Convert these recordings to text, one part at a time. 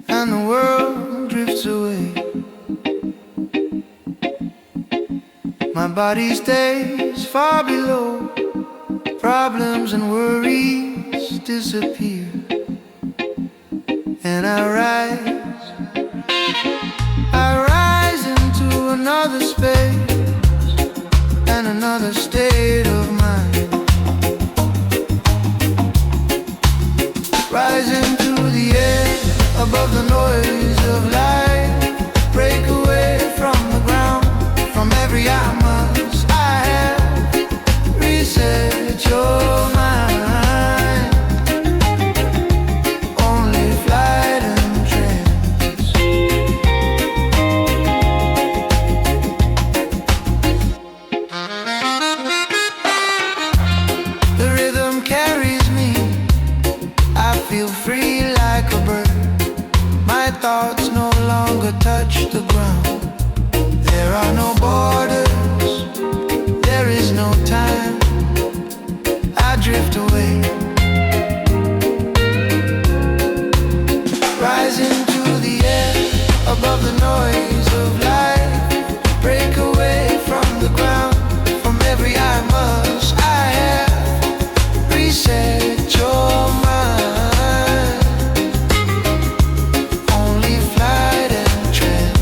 And the world drifts away. My body stays far below. Problems and worries disappear. And I rise into another space and another state of mind. Rise into the air above the noise of life. Break away from the ground, from every I must. I have reset your mind. Only flight and trance. The rhythm carries me. I feel free like a bird. My thoughts no longer touch the ground. There are no borders, there is no time. I drift away. Rise into the air above the noise of life. Break away from the ground, from every I must. I have reset your mind. Only flight and trance.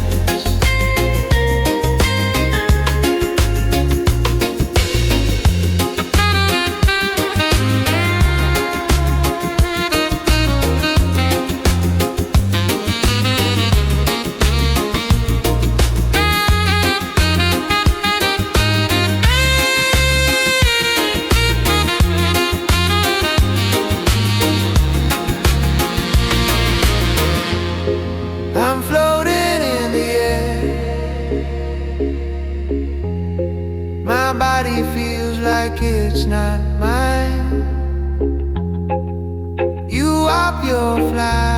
I'm floating in the air. My body feels like it's not mine. You up your flight.